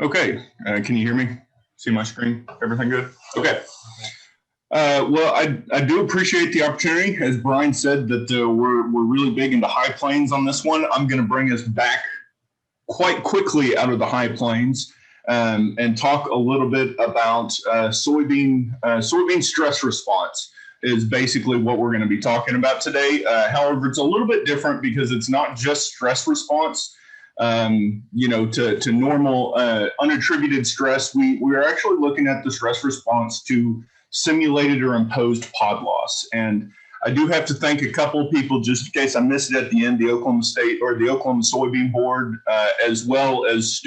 Okay, can you hear me? See my screen? Everything good? Okay. Well, I do appreciate the opportunity. As Brian said, that we're really big into high plains on this one. I'm going to bring us back quite quickly out of the high plains and talk a little bit about soybean stress response is basically what we're going to be talking about today. However, it's a little bit different because it's not just stress response. To normal unattributed stress, we're actually looking at the stress response to simulated or imposed pod loss. And I do have to thank a couple of people, just in case I missed it at the end, the Oklahoma State or the Oklahoma Soybean Board, as well as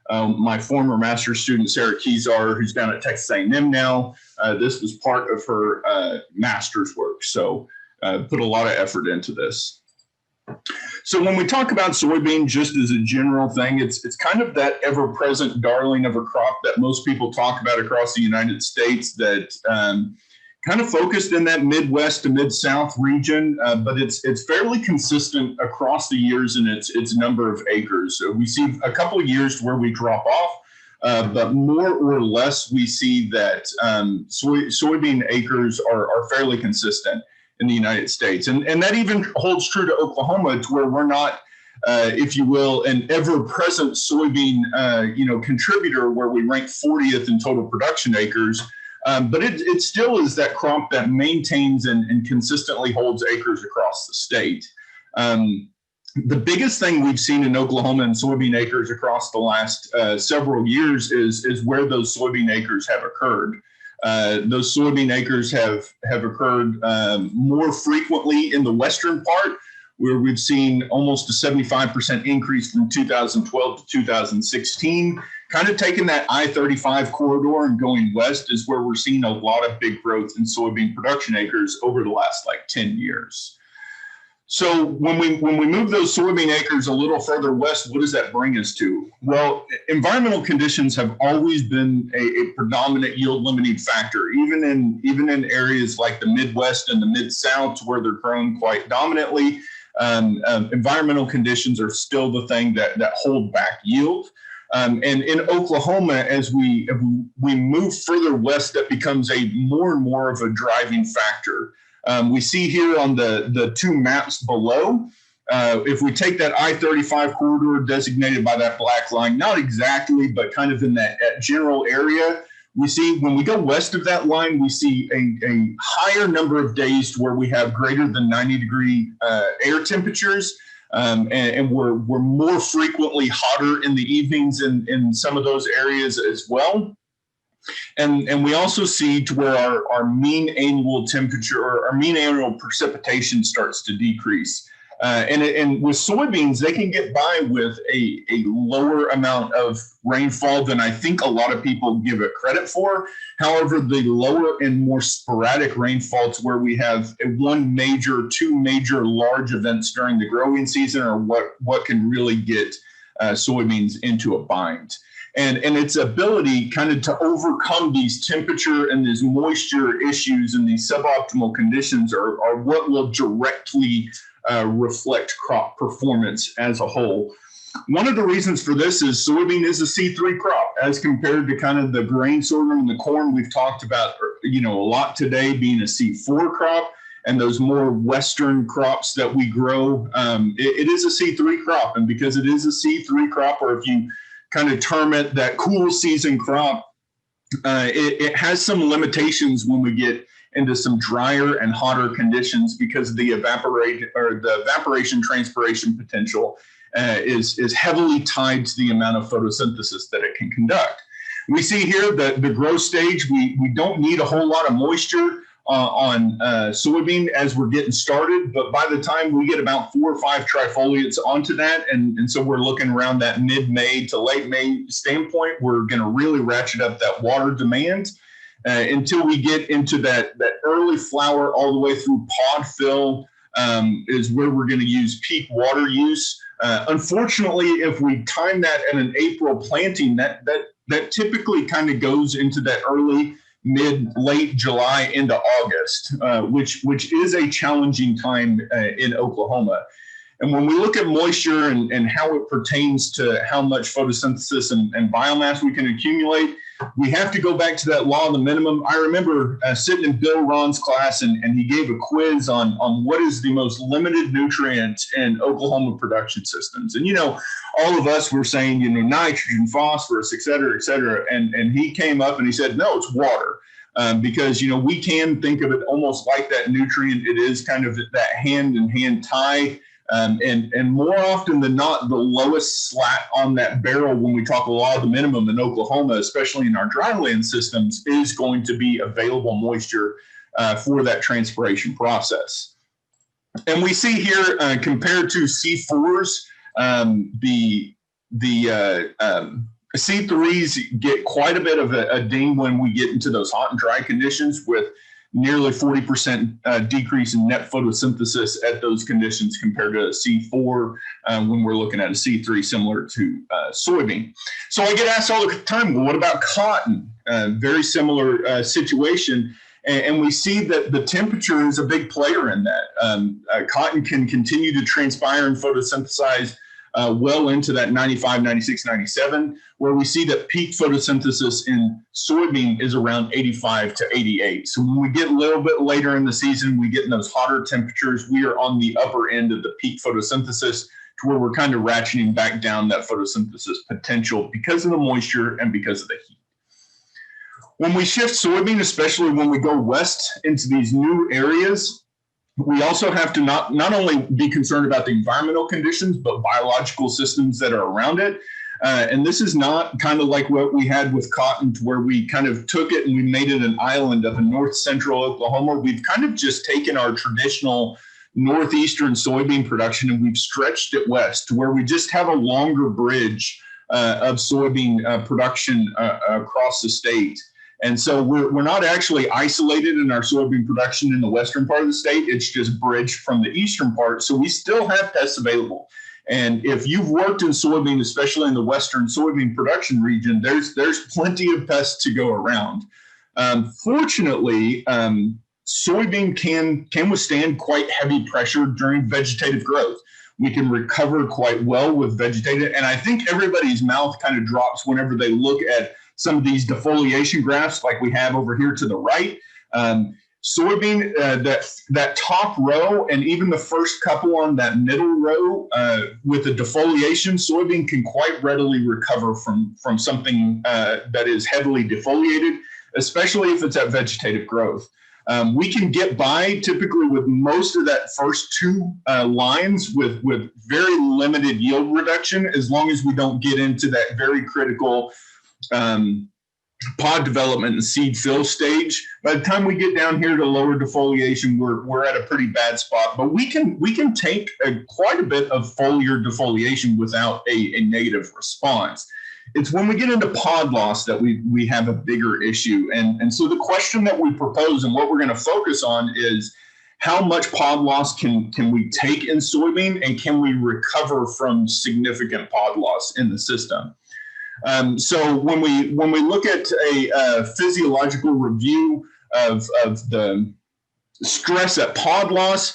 my former master's student, Sarah Kezar, who's down at Texas A&M now. This was part of her master's work. So put a lot of effort into this. So when we talk about soybean, just as a general thing, it's kind of that ever-present darling of a crop that most people talk about across the United States that kind of focused in that Midwest to Mid-South region, but it's fairly consistent across the years in its number of acres. So we see a couple of years where we drop off, but more or less we see that soybean acres are fairly consistent in the United States. And that even holds true to Oklahoma, to where we're not, if you will, an ever-present soybean, contributor where we rank 40th in total production acres. But it still is that crop that maintains and consistently holds acres across the state. The biggest thing we've seen in Oklahoma and soybean acres across the last several years is where those soybean acres have occurred. Those soybean acres have occurred more frequently in the western part, where we've seen almost a 75% increase from 2012 to 2016. Kind of taking that I-35 corridor and going west is where we're seeing a lot of big growth in soybean production acres over the last 10 years. So when we move those soybean acres a little further west, what does that bring us to? Well, environmental conditions have always been a predominant yield limiting factor, even in areas like the Midwest and the Mid-South, where they're grown quite dominantly. Environmental conditions are still the thing that hold back yield. And in Oklahoma, as we move further west, that becomes a more and more of a driving factor. We see here on the two maps below, if we take that I-35 corridor designated by that black line, not exactly, but kind of in that general area, we see when we go west of that line, we see a higher number of days to where we have greater than 90-degree air temperatures. And we're more frequently hotter in the evenings in some of those areas as well. And we also see to where our mean annual temperature or our mean annual precipitation starts to decrease. And with soybeans, they can get by with a lower amount of rainfall than I think a lot of people give it credit for. However, the lower and more sporadic rainfall to where we have two major large events during the growing season are what can really get soybeans into a bind. And its ability kind of to overcome these temperature and these moisture issues and these suboptimal conditions are what will directly reflect crop performance as a whole. One of the reasons for this is soybean is a C3 crop as compared to kind of the grain sorghum and the corn we've talked about, a lot today being a C4 crop, and those more western crops that we grow. It is a C3 crop, and because it is a C3 crop, or if you kind of term it that cool season crop, it has some limitations when we get into some drier and hotter conditions because of the evaporation transpiration potential is heavily tied to the amount of photosynthesis that it can conduct. We see here that the growth stage, we don't need a whole lot of moisture on soybean as we're getting started, but by the time we get about 4 or 5 trifoliates onto that, and so we're looking around that mid-May to late May standpoint, we're going to really ratchet up that water demand until we get into that early flower all the way through pod fill is where we're going to use peak water use. Unfortunately, if we time that at an April planting, that typically kind of goes into that early late July into August, which is a challenging time in Oklahoma. And when we look at moisture and how it pertains to how much photosynthesis and biomass we can accumulate, we have to go back to that law of the minimum. I remember sitting in Bill Ron's class, and he gave a quiz on what is the most limited nutrient in Oklahoma production systems. And, all of us were saying, nitrogen, phosphorus, et cetera, and he came up and he said, no, it's water. Because, we can think of it almost like that nutrient. It is kind of that hand-in-hand tie. And more often than not, the lowest slat on that barrel when we talk a law of the minimum in Oklahoma, especially in our dryland systems, is going to be available moisture for that transpiration process. And we see here, compared to C4s, the C3s get quite a bit of a ding when we get into those hot and dry conditions, with nearly 40% decrease in net photosynthesis at those conditions compared to a C4 when we're looking at a C3 similar to soybean. So I get asked all the time, well, what about cotton? Very similar situation. And we see that the temperature is a big player in that. Cotton can continue to transpire and photosynthesize well into that 95, 96, 97, where we see that peak photosynthesis in soybean is around 85 to 88. So when we get a little bit later in the season, we get in those hotter temperatures, we are on the upper end of the peak photosynthesis, to where we're kind of ratcheting back down that photosynthesis potential because of the moisture and because of the heat. When we shift soybean, especially when we go west into these new areas, we also have to not only be concerned about the environmental conditions, but biological systems that are around it. And this is not kind of like what we had with cotton, to where we kind of took it and we made it an island up in north central Oklahoma. We've kind of just taken our traditional northeastern soybean production and we've stretched it west, to where we just have a longer bridge of soybean production across the state. And so we're not actually isolated in our soybean production in the western part of the state. It's just bridged from the eastern part. So we still have pests available. And if you've worked in soybean, especially in the western soybean production region, there's plenty of pests to go around. Fortunately, soybean can withstand quite heavy pressure during vegetative growth. We can recover quite well with vegetative. And I think everybody's mouth kind of drops whenever they look at some of these defoliation graphs like we have over here to the right. Soybean, that top row and even the first couple on that middle row with the defoliation, soybean can quite readily recover from something that is heavily defoliated, especially if it's at vegetative growth. We can get by typically with most of that first two lines with very limited yield reduction, as long as we don't get into that very critical pod development and seed fill stage. By the time we get down here to lower defoliation, we're at a pretty bad spot. But we can take quite a bit of foliar defoliation without a negative response. It's when we get into pod loss that we have a bigger issue. And so the question that we propose and what we're going to focus on is, how much pod loss can we take in soybean, and can we recover from significant pod loss in the system? So when we look at a physiological review of the stress at pod loss,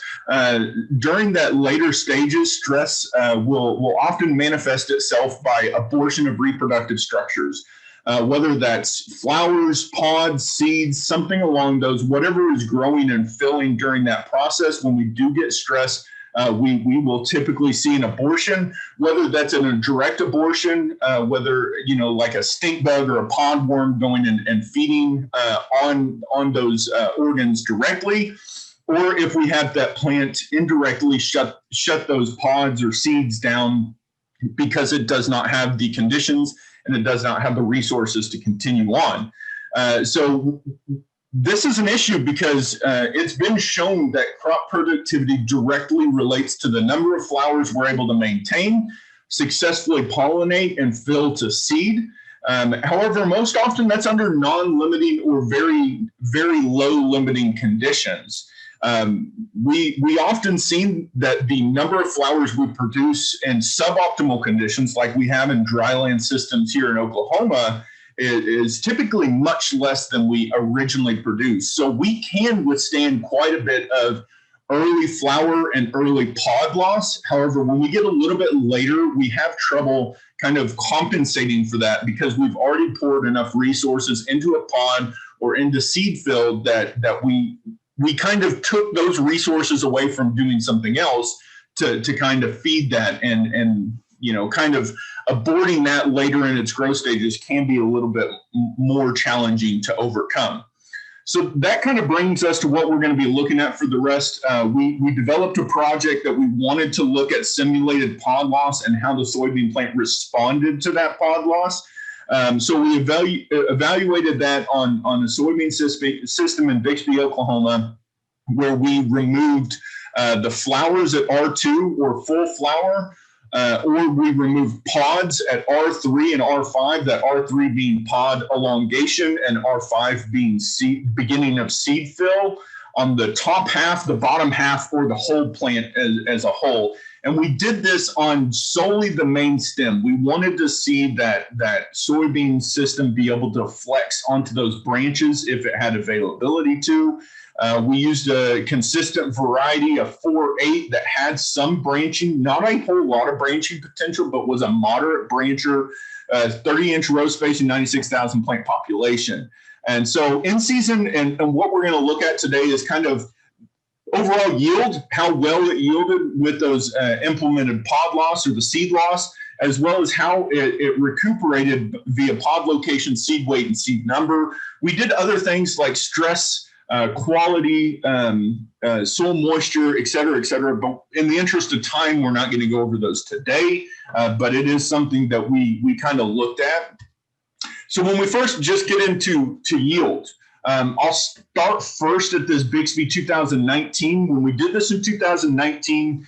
during that later stages, stress will often manifest itself by abortion of reproductive structures, whether that's flowers, pods, seeds, something along those, whatever is growing and filling during that process. When we do get stress, we will typically see an abortion, whether that's in a direct abortion, whether, like a stink bug or a pod worm going and feeding on those organs directly, or if we have that plant indirectly shut those pods or seeds down because it does not have the conditions and it does not have the resources to continue on. So this is an issue because it's been shown that crop productivity directly relates to the number of flowers we're able to maintain, successfully pollinate, and fill to seed. However, most often that's under non-limiting or very, very low limiting conditions. We often see that the number of flowers we produce in suboptimal conditions, like we have in dryland systems here in Oklahoma, is typically much less than we originally produced. So we can withstand quite a bit of early flower and early pod loss. However, when we get a little bit later, we have trouble kind of compensating for that because we've already poured enough resources into a pod or into seed field that we kind of took those resources away from doing something else to kind of feed that, and kind of aborting that later in its growth stages can be a little bit more challenging to overcome. So that kind of brings us to what we're going to be looking at for the rest. We developed a project that we wanted to look at simulated pod loss and how the soybean plant responded to that pod loss. So we evaluated that on a soybean system in Bixby, Oklahoma, where we removed the flowers at R2 or full flower, or we removed pods at R3 and R5, that R3 being pod elongation and R5 being beginning of seed fill on the top half, the bottom half, or the whole plant as a whole. And we did this on solely the main stem. We wanted to see that soybean system be able to flex onto those branches if it had availability to. We used a consistent variety of 4-8 that had some branching, not a whole lot of branching potential, but was a moderate brancher, 30-inch row spacing, 96,000 plant population. And so in season, and what we're going to look at today is kind of overall yield, how well it yielded with those implemented pod loss or the seed loss, as well as how it recuperated via pod location, seed weight, and seed number. We did other things like stress, quality, soil moisture, et cetera, et cetera. But in the interest of time, we're not going to go over those today, but it is something that we kind of looked at. So when we first just get into yield, I'll start first at this Bixby 2019. When we did this in 2019,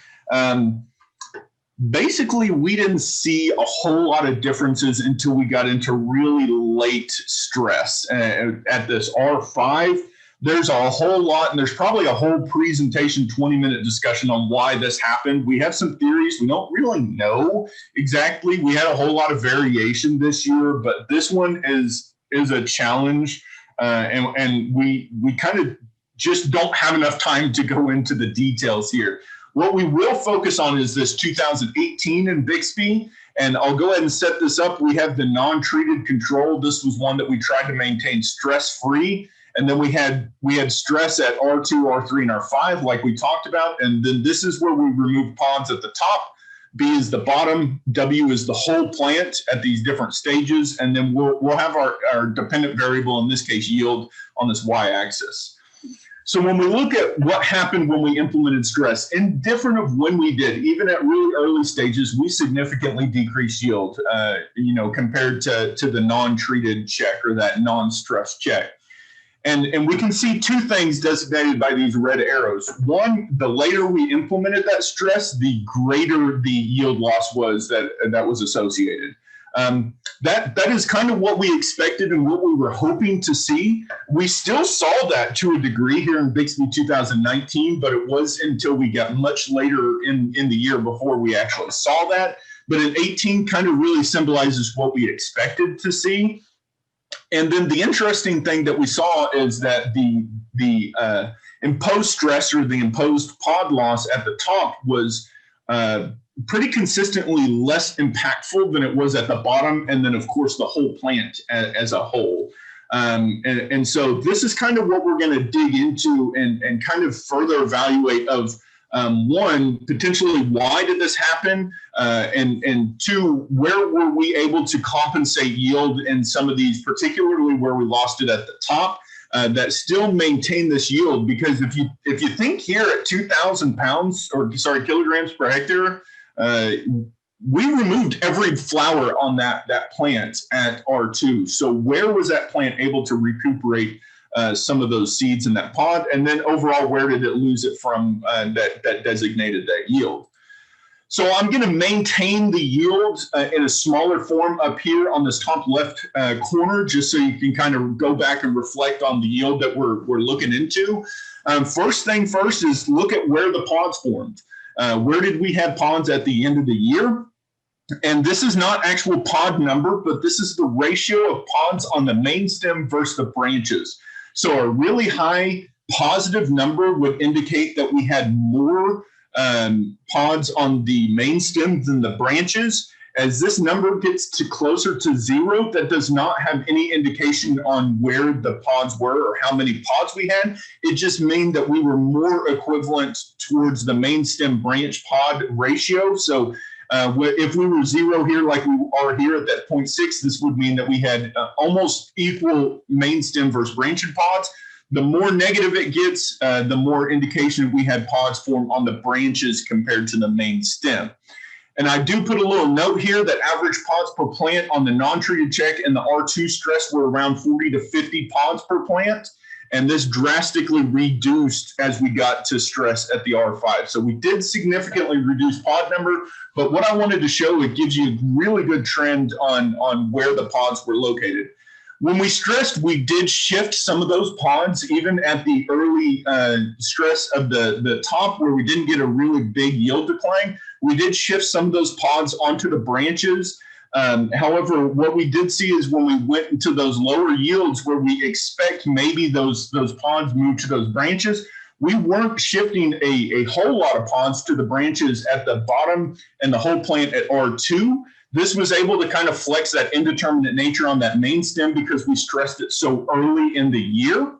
basically we didn't see a whole lot of differences until we got into really late stress. At this R5, there's a whole lot, and there's probably a whole presentation, 20-minute discussion on why this happened. We have some theories. We don't really know exactly. We had a whole lot of variation this year, but this one is a challenge. And we kind of just don't have enough time to go into the details here. What we will focus on is this 2018 in Bixby, and I'll go ahead and set this up. We have the non-treated control. This was one that we tried to maintain stress-free, and then we had stress at R2, R3, and R5, like we talked about, and then this is where we remove pods at the top. B is the bottom, W is the whole plant at these different stages, and then we'll have our dependent variable, in this case yield, on this y-axis. So when we look at what happened when we implemented stress, indifferent of when we did, even at really early stages, we significantly decreased yield, compared to the non-treated check or that non-stress check. And we can see two things designated by these red arrows. One, the later we implemented that stress, the greater the yield loss was that was associated. That is kind of what we expected and what we were hoping to see. We still saw that to a degree here in Bixby 2019, but it was until we got much later in the year before we actually saw that. But in 18 kind of really symbolizes what we expected to see. And then the interesting thing that we saw is that the imposed stress or the imposed pod loss at the top was pretty consistently less impactful than it was at the bottom, and then of course the whole plant as a whole. And so this is kind of what we're going to dig into and kind of further evaluate of one, potentially why did this happen, and two, where were we able to compensate yield in some of these, particularly where we lost it at the top, that still maintain this yield. Because if you think here at 2,000 kilograms per hectare, we removed every flower on that plant at R2. So where was that plant able to recuperate some of those seeds in that pod? And then overall, where did it lose it from that designated that yield? So I'm going to maintain the yield in a smaller form up here on this top left corner, just so you can kind of go back and reflect on the yield that we're looking into. First thing first is look at where the pods formed. Where did we have pods at the end of the year? And this is not actual pod number, but this is the ratio of pods on the main stem versus the branches. So a really high positive number would indicate that we had more pods on the main stem than the branches. As this number gets to closer to 0, that does not have any indication on where the pods were or how many pods we had. It just means that we were more equivalent towards the main stem branch pod ratio. So if we were 0 here, like we are here at that 0.6, this would mean that we had almost equal main stem versus branching pods. The more negative it gets, the more indication we had pods form on the branches compared to the main stem. And I do put a little note here that average pods per plant on the non-treated check and the R2 stress were around 40 to 50 pods per plant. And this drastically reduced as we got to stress at the R5. So we did significantly reduce pod number, but what I wanted to show, it gives you a really good trend on where the pods were located. When we stressed, we did shift some of those pods, even at the early stress of the top where we didn't get a really big yield decline. We did shift some of those pods onto the branches. However, what we did see is when we went into those lower yields where we expect maybe those pods move to those branches, we weren't shifting a whole lot of pods to the branches at the bottom and the whole plant at R2. This was able to kind of flex that indeterminate nature on that main stem because we stressed it so early in the year.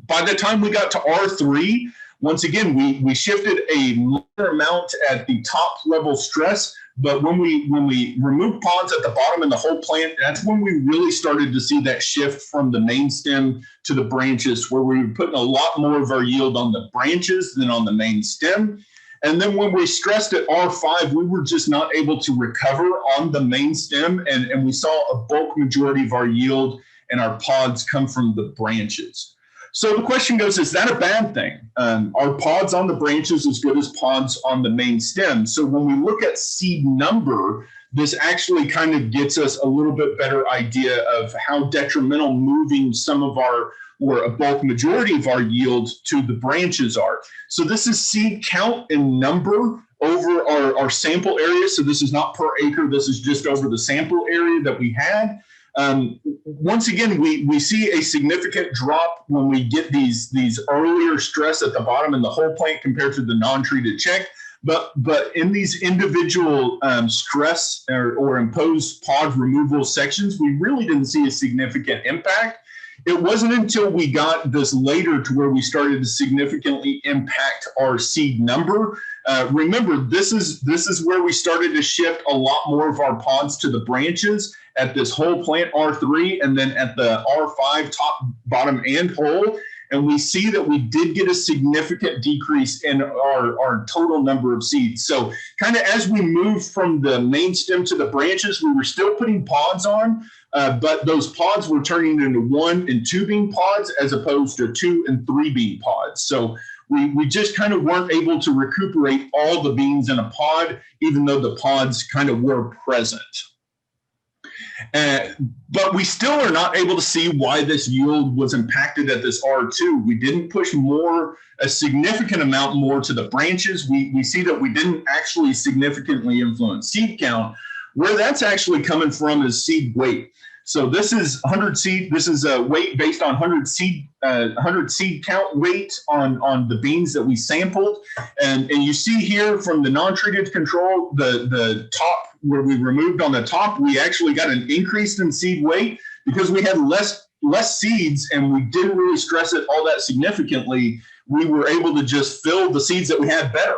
By the time we got to R3, once again, we shifted a minor amount at the top level stress, but when we removed pods at the bottom and the whole plant, that's when we really started to see that shift from the main stem to the branches, where we were putting a lot more of our yield on the branches than on the main stem. And then when we stressed at R5, we were just not able to recover on the main stem, and we saw a bulk majority of our yield and our pods come from the branches. So the question goes, is that a bad thing? Are pods on the branches as good as pods on the main stem? So when we look at seed number, this actually kind of gets us a little bit better idea of how detrimental moving some of our, or a bulk majority of our yield to the branches are. So this is seed count and number over our sample area. So this is not per acre. This is just over the sample area that we had. Once again, we see a significant drop when we get these earlier stress at the bottom in the whole plant compared to the non-treated check. But in these individual stress or imposed pod removal sections, we really didn't see a significant impact. It wasn't until we got this later to where we started to significantly impact our seed number. Remember, this is where we started to shift a lot more of our pods to the branches at this whole plant R3 and then at the R5 top, bottom, and whole. And we see that we did get a significant decrease in our total number of seeds. So kind of as we moved from the main stem to the branches, we were still putting pods on, but those pods were turning into 1 and 2 bean pods as opposed to 2 and 3 bean pods. So we just kind of weren't able to recuperate all the beans in a pod, even though the pods kind of were present. But we still are not able to see why this yield was impacted at this R2. We didn't push a significant amount more to the branches. We see that we didn't actually significantly influence seed count. Where that's actually coming from is seed weight. So this is 100 seed. This is a weight based on 100 seed count weight on the beans that we sampled, and you see here from the non-treated control, the top where we removed on the top, we actually got an increase in seed weight because we had less seeds and we didn't really stress it all that significantly. We were able to just fill the seeds that we had better.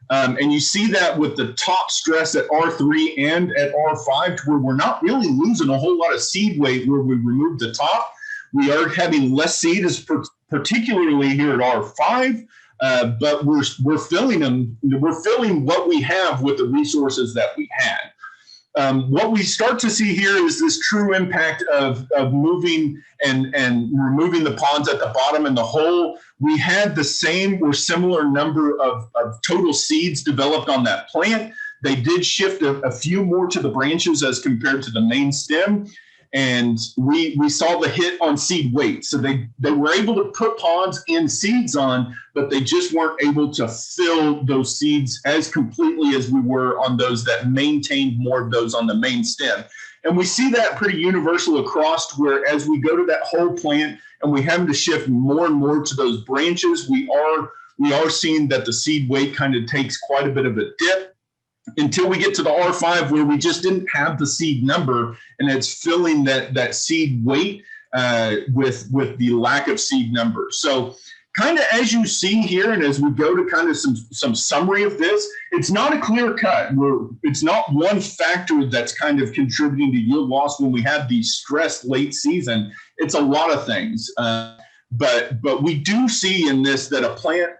And you see that with the top stress at R3 and at R5, to where we're not really losing a whole lot of seed weight where we removed the top. We are having less seed, particularly here at R5, but we're filling them. We're filling what we have with the resources that we had. What we start to see here is this true impact of moving and removing the pods at the bottom and the whole. We had the same or similar number of total seeds developed on that plant. They did shift a few more to the branches as compared to the main stem. And we saw the hit on seed weight. So they were able to put pods and seeds on, but they just weren't able to fill those seeds as completely as we were on those that maintained more of those on the main stem. And we see that pretty universal across, where as we go to that whole plant and we have to shift more and more to those branches, we are seeing that the seed weight kind of takes quite a bit of a dip, until we get to the R5, where we just didn't have the seed number, and it's filling that seed weight with the lack of seed number. So kind of as you see here, and as we go to kind of some summary of this, it's not a clear cut. It's not one factor that's kind of contributing to yield loss when we have these stressed late season. It's a lot of things. But we do see in this that a plant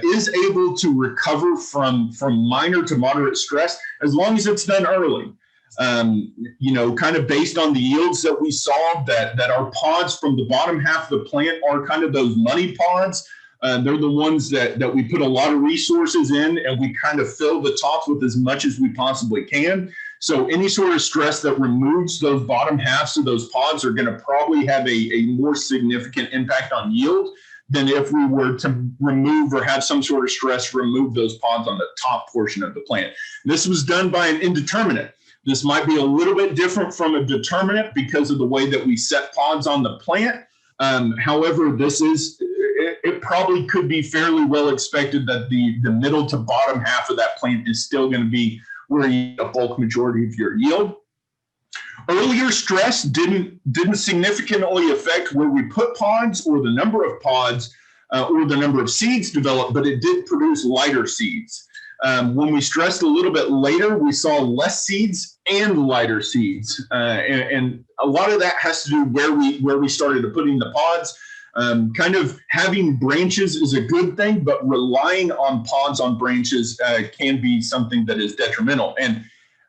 is able to recover from minor to moderate stress as long as it's done early. Kind of based on the yields that we saw, that our pods from the bottom half of the plant are kind of those money pods. They're the ones that we put a lot of resources in, and we kind of fill the tops with as much as we possibly can. So any sort of stress that removes those bottom halves of those pods are going to probably have a more significant impact on yield than if we were to remove or have some sort of stress remove those pods on the top portion of the plant. This was done by an indeterminate. This might be a little bit different from a determinate because of the way that we set pods on the plant. However, it probably could be fairly well expected that the middle to bottom half of that plant is still going to be where you get a bulk majority of your yield. Earlier stress didn't significantly affect where we put pods or the number of pods or the number of seeds developed, but it did produce lighter seeds. When we stressed a little bit later, we saw less seeds and lighter seeds. And a lot of that has to do where we started putting the pods. Kind of having branches is a good thing, but relying on pods on branches can be something that is detrimental. And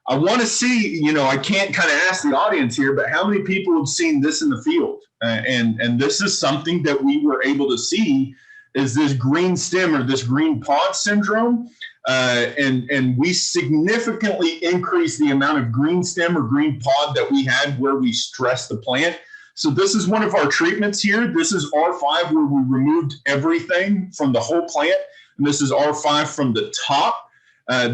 I want to see, I can't kind of ask the audience here, but how many people have seen this in the field? And this is something that we were able to see, is this green stem or this green pod syndrome. And we significantly increased the amount of green stem or green pod that we had where we stressed the plant. So this is one of our treatments here. This is R5, where we removed everything from the whole plant. And this is R5 from the top.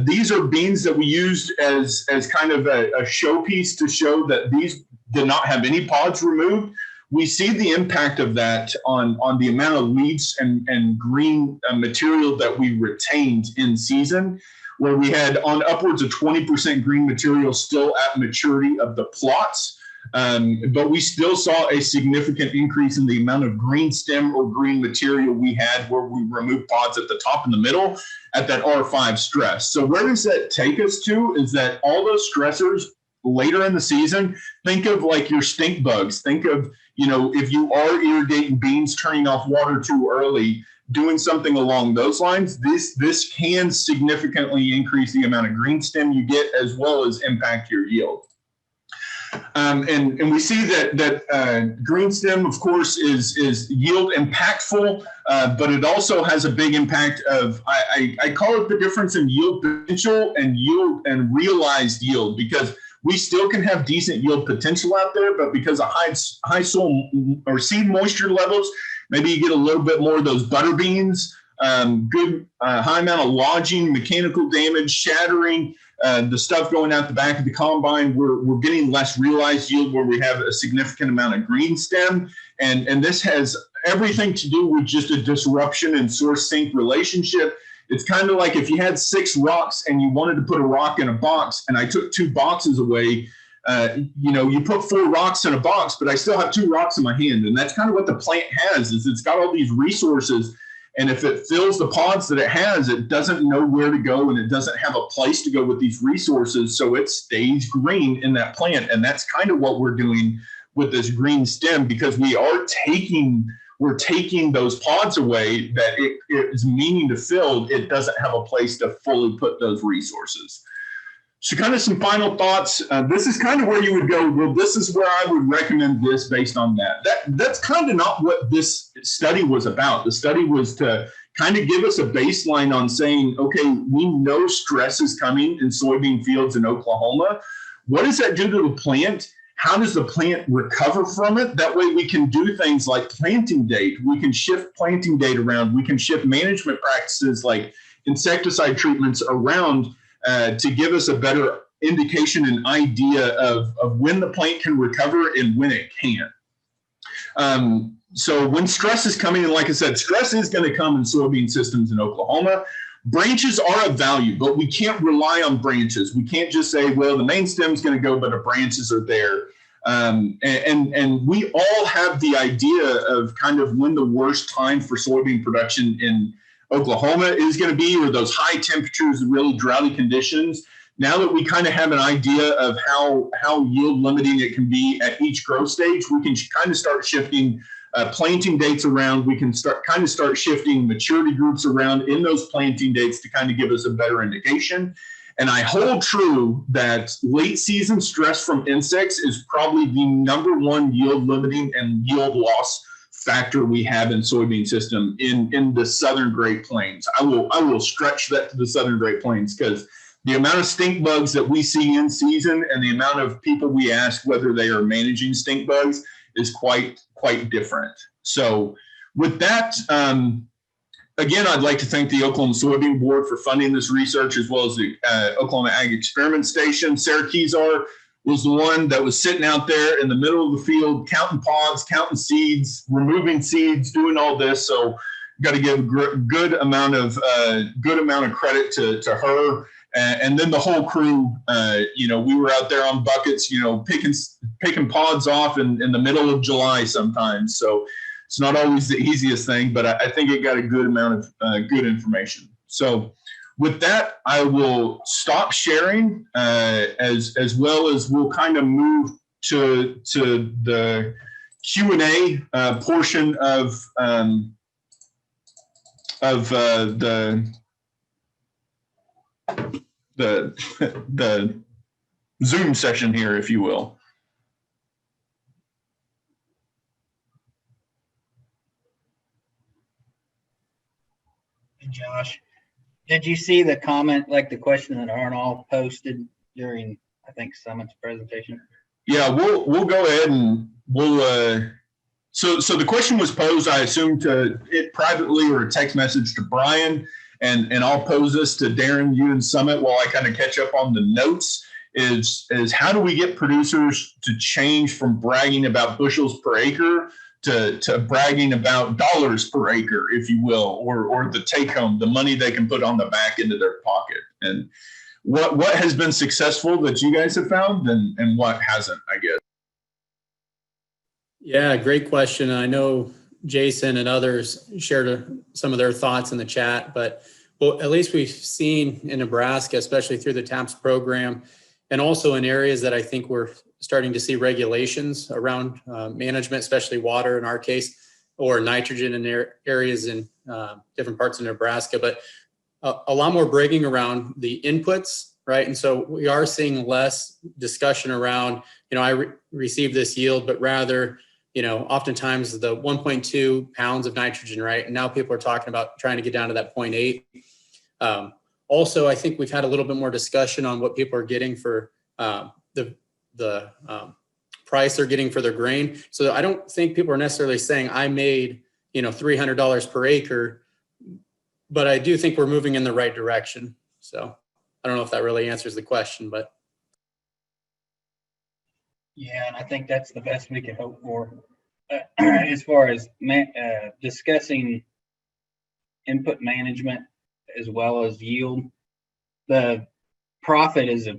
These are beans that we used as kind of a showpiece to show that these did not have any pods removed. We see the impact of that on the amount of leaves and green material that we retained in season, where we had on upwards of 20% green material still at maturity of the plots. But we still saw a significant increase in the amount of green stem or green material we had where we removed pods at the top and the middle at that R5 stress. So where does that take us to is that all those stressors later in the season, think of like your stink bugs. Think of, if you are irrigating beans, turning off water too early, doing something along those lines, this can significantly increase the amount of green stem you get as well as impact your yield. And we see that green stem, of course, is yield impactful, but it also has a big impact of, I call it the difference in yield potential and yield and realized yield, because we still can have decent yield potential out there, but because of high soil or seed moisture levels, maybe you get a little bit more of those butter beans, good high amount of lodging, mechanical damage, shattering, the stuff going out the back of the combine. We're getting less realized yield where we have a significant amount of green stem. And this has everything to do with just a disruption in source sink relationship. It's kind of like if you had 6 rocks and you wanted to put a rock in a box, and I took 2 boxes away, you put 4 rocks in a box, but I still have 2 rocks in my hand. And that's kind of what the plant has, is it's got all these resources. And if it fills the pods that it has, it doesn't know where to go, and it doesn't have a place to go with these resources. So it stays green in that plant. And that's kind of what we're doing with this green stem, because we're taking those pods away that it is meaning to fill. It doesn't have a place to fully put those resources. So kind of some final thoughts. This is kind of where you would go, well, this is where I would recommend this based on that. That's kind of not what this study was about. The study was to kind of give us a baseline on saying, okay, we know stress is coming in soybean fields in Oklahoma. What does that do to the plant? how does the plant recover from it? That way we can do things like planting date. We can shift planting date around. We can shift management practices like insecticide treatments around to give us a better indication and idea of when the plant can recover and when it can't. So when stress is coming, and like I said, stress is going to come in soybean systems in Oklahoma. Branches are of value, but we can't rely on branches. We can't just say, well, the main stem is going to go, but the branches are there. And we all have the idea of kind of when the worst time for soybean production in Oklahoma is going to be, or those high temperatures, really droughty conditions. Now that we kind of have an idea of how yield limiting it can be at each growth stage, we can kind of start shifting planting dates around. We can start shifting maturity groups around in those planting dates to kind of give us a better indication. And I hold true that late season stress from insects is probably the #1 yield limiting and yield loss factor we have in soybean system in the Southern Great Plains. I will stretch that to the Southern Great Plains, because the amount of stink bugs that we see in season and the amount of people we ask whether they are managing stink bugs is quite different. So with that, again, I'd like to thank the Oklahoma Soybean Board for funding this research, as well as the Oklahoma Ag Experiment Station. Sarah Kezar was the one that was sitting out there in the middle of the field, counting pods, counting seeds, removing seeds, doing all this. So got to give a good amount of credit to her. And then the whole crew, we were out there on buckets, picking pods off in the middle of July sometimes. So it's not always the easiest thing, but I think it got a good amount of good information. So with that, I will stop sharing as well as we'll kind of move to the Q&A portion of the Zoom session here, if you will. Josh, did you see the comment, like the question that Arnold posted during, I think, Summit's presentation? Yeah, we'll go ahead and we'll so the question was posed, I assume, to it privately or a text message to Brian, and I'll pose this to Darren, you and Summit while I kind of catch up on the notes. Is how do we get producers to change from bragging about bushels per acre to bragging about dollars per acre, if you will, or the take home, the money they can put on the back into their pocket? And what has been successful that you guys have found, and what hasn't, I guess? Yeah, great question. I know Jason and others shared some of their thoughts in the chat, but at least we've seen in Nebraska, especially through the TAPS program, and also in areas that I think we're starting to see regulations around management, especially water in our case, or nitrogen in areas in different parts of Nebraska, but a lot more bragging around the inputs, right? And so we are seeing less discussion around, I received this yield, but rather, oftentimes the 1.2 pounds of nitrogen, right? And now people are talking about trying to get down to that 0.8. Also, I think we've had a little bit more discussion on what people are getting for the price they're getting for their grain. So I don't think people are necessarily saying I made, $300 per acre, but I do think we're moving in the right direction. So I don't know if that really answers the question, but. Yeah, and I think that's the best we can hope for. As far as discussing input management as well as yield, the profit is a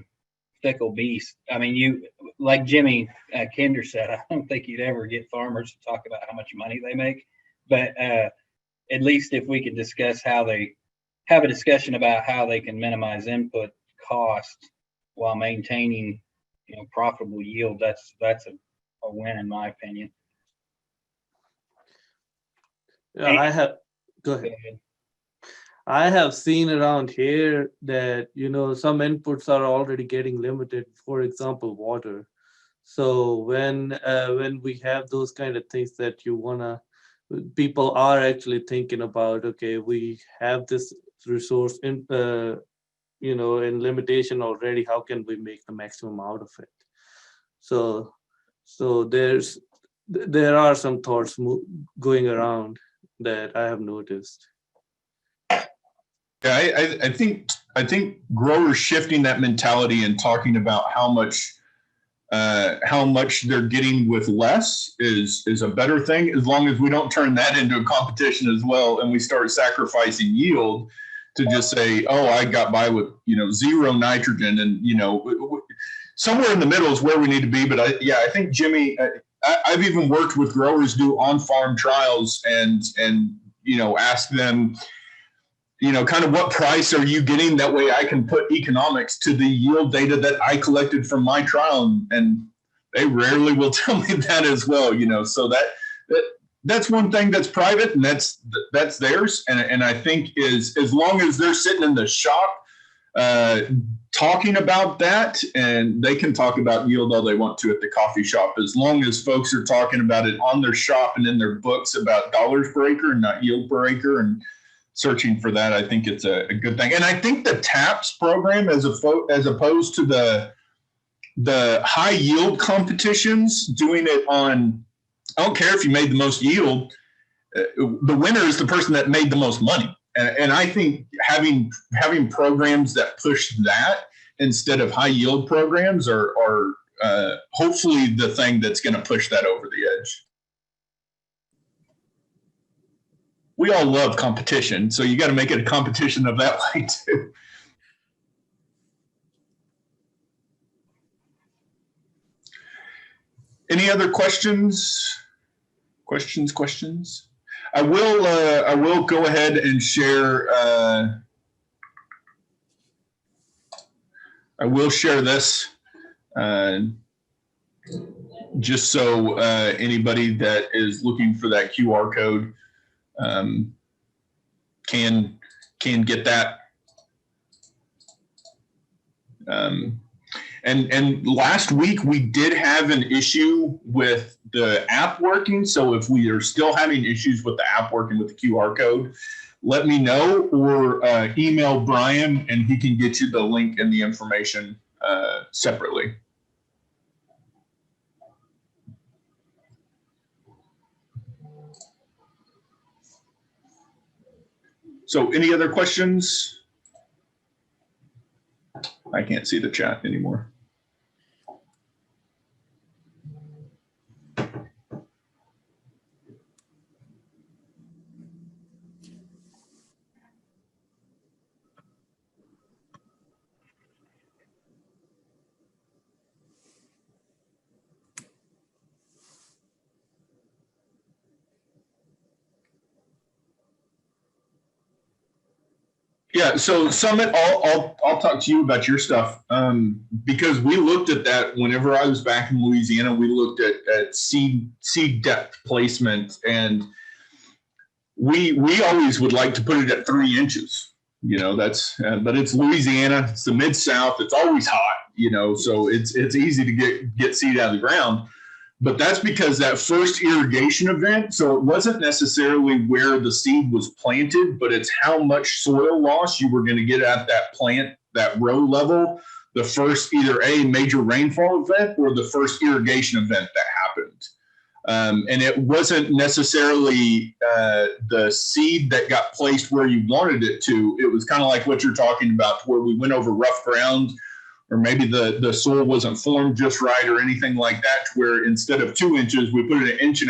fickle beast. I mean, like Jimmy Kinder said, I don't think you'd ever get farmers to talk about how much money they make, but at least if we could discuss how they have a discussion about how they can minimize input costs while maintaining profitable yield, that's a win in my opinion. Yeah, go ahead. I have seen around here that some inputs are already getting limited. For example, water. So when we have those kind of things that people are actually thinking about. Okay, we have this resource in limitation already. How can we make the maximum out of it? So So there are some thoughts going around that I have noticed. Yeah, I think growers shifting that mentality and talking about how much they're getting with less is a better thing, as long as we don't turn that into a competition as well and we start sacrificing yield to just say, oh, I got by with, zero nitrogen, and, somewhere in the middle is where we need to be. But I think, Jimmy, I've even worked with growers do on-farm trials and ask them, kind of what price are you getting? That way I can put economics to the yield data that I collected from my trial. And they rarely will tell me that as well, so that's one thing that's private, and that's theirs. And I think is, as long as they're sitting in the shop talking about that, and they can talk about yield all they want to at the coffee shop, as long as folks are talking about it on their shop and in their books about dollars per acre and not yield per acre, and searching for that, I think it's a good thing. And I think the TAPS program, as opposed to the high yield competitions, doing it on, I don't care if you made the most yield, the winner is the person that made the most money. And I think having programs that push that instead of high yield programs are hopefully the thing that's going to push that over the edge. We all love competition, so you got to make it a competition of that way too. Any other questions? Questions? I will go ahead and share. I will share this just so anybody that is looking for that QR code can get that. And last week we did have an issue with the app working. So if we are still having issues with the app working with the QR code, let me know, or email Brian and he can get you the link and the information separately. So any other questions? I can't see the chat anymore. Yeah, so Summit, I'll talk to you about your stuff because we looked at that whenever I was back in Louisiana. We looked at seed depth placement, and we always would like to put it at 3 inches. That's but it's Louisiana, it's the Mid-South, it's always hot, so it's easy to get seed out of the ground. But that's because that first irrigation event, so it wasn't necessarily where the seed was planted, but it's how much soil loss you were going to get at that plant, that row level, the first either a major rainfall event or the first irrigation event that happened. And it wasn't necessarily the seed that got placed where you wanted it to. It was kind of like what you're talking about, where we went over rough ground, or maybe the soil wasn't formed just right or anything like that, to where instead of 2 inches, we put it 1.5 inches,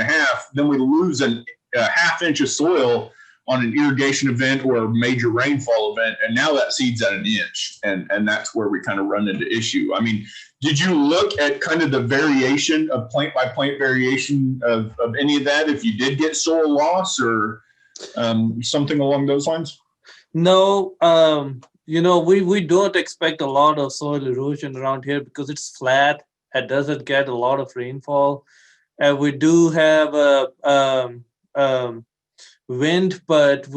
then we lose a half inch of soil on an irrigation event or a major rainfall event. And now that seed's at 1 inch. And that's where we kind of run into issue. I mean, did you look at kind of the variation of plant by plant variation of any of that, if you did get soil loss or something along those lines? No, we don't expect a lot of soil erosion around here because it's flat. It doesn't get a lot of rainfall. And we do have wind, but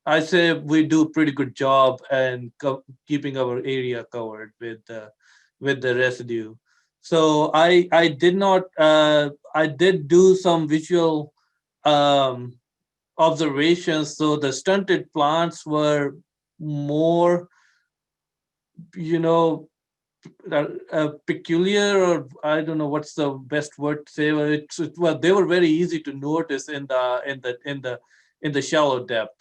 I say we do a pretty good job and keeping our area covered with the residue. So I did do some visual observations. So the stunted plants were more, peculiar, or I don't know what's the best word to say. Well, they were very easy to notice in the shallow depth.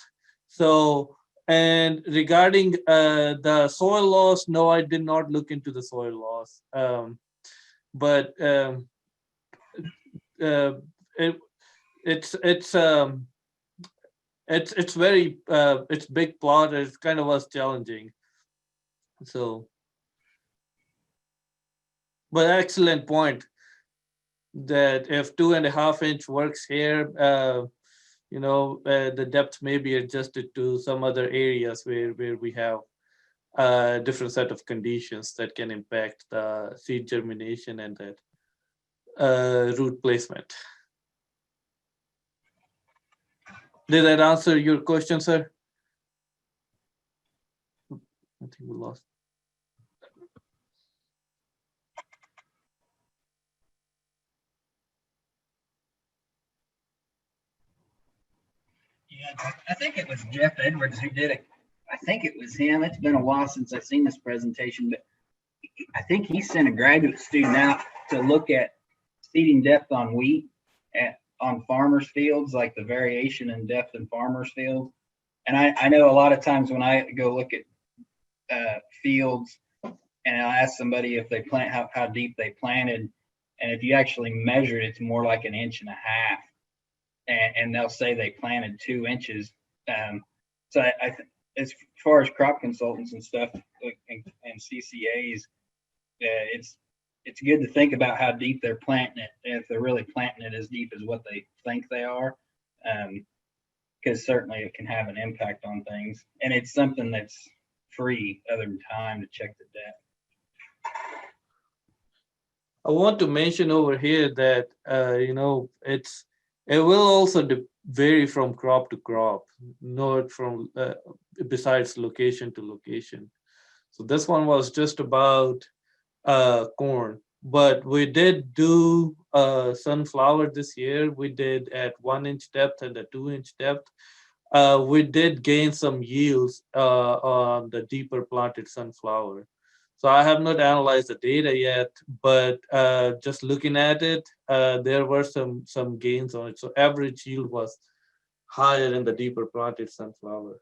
So, and regarding the soil loss, no, I did not look into the soil loss. But it, it's very it's big plot. It kind of was challenging. So, but excellent point that if 2.5 inch works here, the depth may be adjusted to some other areas where we have a different set of conditions that can impact the seed germination and that root placement. Did that answer your question, sir? I think we lost. Yeah, I think it was Jeff Edwards who did it. I think it was him. It's been a while since I've seen this presentation, but I think he sent a graduate student out to look at seeding depth on wheat on farmers' fields, like the variation in depth in farmers' fields. And I know a lot of times when I go look at fields and I'll ask somebody if they plant, how deep they planted. And if you actually measure it, it's more like 1.5 inches. And they'll say they planted 2 inches. So I as far as crop consultants and stuff and CCAs, it's good to think about how deep they're planting it, if they're really planting it as deep as what they think they are, because certainly it can have an impact on things. And it's something that's free other than time to check the depth. I want to mention over here that it will also vary from crop to crop, not from besides location to location. So this one was just about corn, but we did do sunflower this year. We did at 1 inch depth and a 2 inch depth. We did gain some yields on the deeper planted sunflower. So I have not analyzed the data yet, but just looking at it, there were some gains on it. So average yield was higher in the deeper planted sunflower.